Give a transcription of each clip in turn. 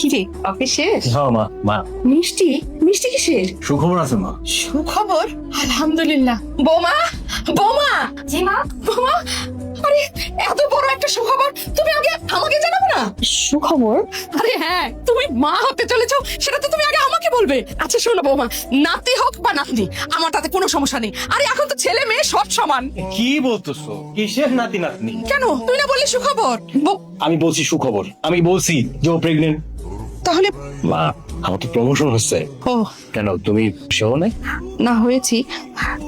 কি রে, অফিস শেষ? হ্যাঁ মা, মা মিষ্টি মিষ্টি কিসের সুখবর আছে মা। সুখবর? আলহামদুলিল্লাহ। বৌমা, বৌমা। জি মা। বৌমা, আরে এত বড় একটা সুখবর তুমি আগে আমাকে জানাবে না? সুখবর? আরে হ্যাঁ, তুমি মা হতে চলেছো, সেটা তো তুমি আগে আমাকে বলবে। আচ্ছা শোনো বৌমা, নাতি হোক বা নাতনি, আমার তাতে কোনো সমস্যা নেই। আরে এখন তো ছেলে মেয়ে সব সমান। কি বলতেছো? কিসের নাতি নাতনি? কেন তুই না বললি সুখবর? আমি বলছি সুখবর, আমি বলছি যে ও প্রেগনেন্ট। তাহলে মা, আমার তো প্রমোশন হচ্ছে। ও কেন তুমি সেও নাই? না, হয়েছি,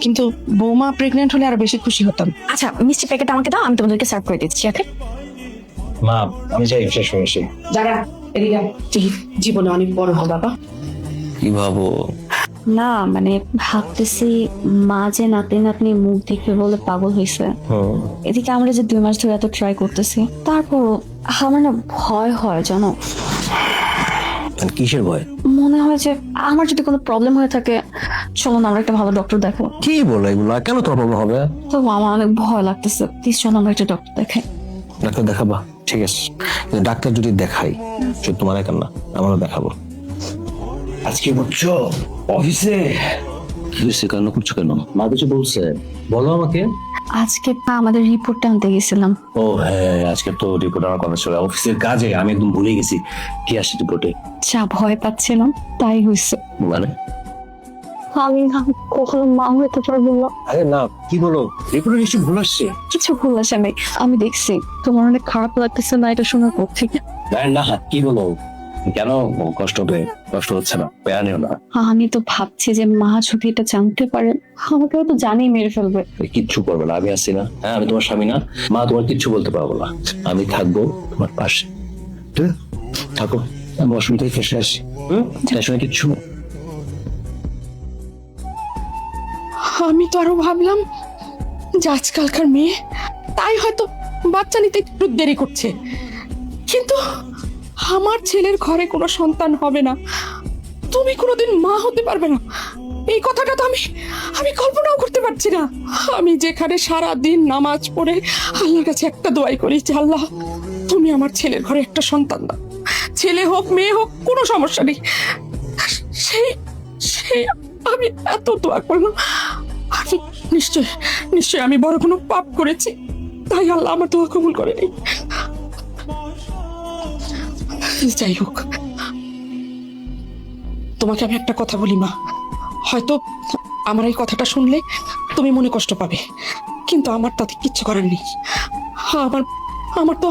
কিন্তু বৌমা প্রেগনেন্ট হলে আরো বেশি খুশি হতাম। আচ্ছা মিষ্টি প্যাকেট আমাকে দাও, আমি তোমাদেরকে সার্ভ করে দিচ্ছি। ওকে? মা আমি যাই, শেষ হয়ে আসি। যারা এদিকে তুই জীবনে অনেক বড় হো বাবা। কি ভাবো? না মানে ভাবতেছি মা যে নাতি নাতনি মুখ দেখবে বলে পাগল হয়েছে, এদিকে আমরা যে 2 মাস ধরে এত ট্রাই করতেছি, তারপর আমার না ভয় হয় জানো। কিসের ভয়? মনে হয় যে আমার যদি কোনো প্রবলেম হয়ে থাকে, চলো না আমরা একটা ভালো ডক্টর দেখাবো। কি বলো এগুলা? কেন তোর প্রবলেম হবে? তো আমার অনেক ভয় লাগতেছে, প্লিজ চলো আমরা একটা ডক্টর দেখাই। ডাক্তার দেখাবা? ঠিক আছে, কিন্তু ডাক্তার যদি দেখাই, শুধু তোমার একা না, আমারও দেখাবো। আজকে বুঝছো অফিসে কি হয়েছে? কান্না করছো কেন? মা কিছু বলছে? বলো আমাকে। আজকে আমাদের রিপোর্টটা আনতে গেছিলাম। ও হ্যাঁ, আজকে তো রিপোর্ট আমার কথা ছিল অফিসের কাজে, আমি একদম ভুলে গেছি। কি আসছে রিপোর্টে? যা ভয় পাচ্ছিলাম তাই হয়েছে। মানে? আমি না কখনো মা হতে পারবো না। আরে না, কি বলো? রিপোর্টে নিশ্চয়ই ভুল আসছে। কিছু ভুল আছে আমি, আমি দেখছি। তোমার অনেক খারাপ লাগতেছে না এটা শোনার পর থেকে? না, কি বলো? কেন কষ্ট হবে? কষ্ট হচ্ছে না, পেয়া নিও না। আমি তো ভাবছি যে মা যদি এটা জানতে পারে, আমাকে তো জানেই মেরে ফেলবে। কিচ্ছু করবে না, আমি আছি না। হ্যাঁ, আমি তোমার স্বামী না? মা তোমার কিচ্ছু বলতে পারবো না, আমি থাকবো তোমার পাশে। ঠিক আছে? থাকো, আমি অসুবিধা থেকে ফেসে আসি। টেনশনে কিচ্ছু না। আমি তো আরো ভাবলাম যে আজকালকার মেয়ে তাই হয়তো বাচ্চা নিতে একটু দেরি করছে, কিন্তু আমার ছেলের ঘরে কোনো সন্তান হবে না, তুমি কোনোদিন মা হতে পারবে না, এই কথাটা তো আমি কল্পনাও করতে পারছি না। আমি যেখানে সারা দিন নামাজ পড়ে আল্লাহর কাছে একটা দোয়াই করি যে আল্লাহ তুমি আমার ছেলের ঘরে একটা সন্তান দাও, ছেলে হোক মেয়ে হোক কোনো সমস্যা নেই। সেই সেই আমি এত দোয়া করলাম, আমি নিশ্চয় আমি বড় কোনো পাপ করেছি, তাই আল্লাহ আমার দোয়া কবুল করেনি। যাই হোক, তোমাকে আমি একটা কথা বলি মা, হয়তো আমার এই কথাটা শুনলে তুমি মনে কষ্ট পাবে, কিন্তু আমার তাতে কিচ্ছু করার নেই। আমার আমার তো